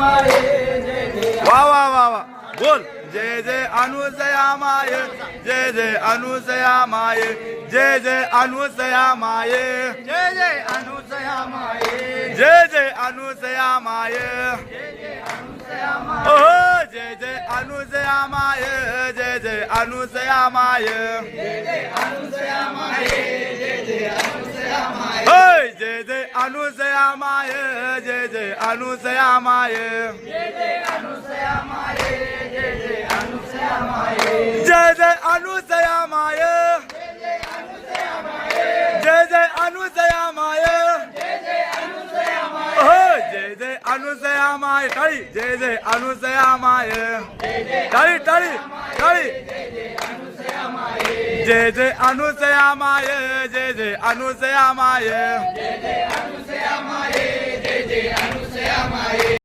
वा वा वा वा बोल जय जय अनुसया माय जय जय अनुसया माय जय जय अनुसया माय जय जय अनुसया माय जय जय अनुसया माय ओहो जय जय अनुसया माय जय जय अनुसया माय जय जय अनुसया माय जय जय अनुसया माय जय जय अनुसया माय जय जय अनुसया माय जय जय अनुसया माय जय जय अनुसया माय जय जय अनुसया माय जय जय अनुसया माय जय जय अनुसया माय टाळी जय जय अनुसया माय टाळी टाळी टाळी जय जय अनुसया माय जय जय अनुसया माय जय जय अनुसया माय जय जय अनुसया माय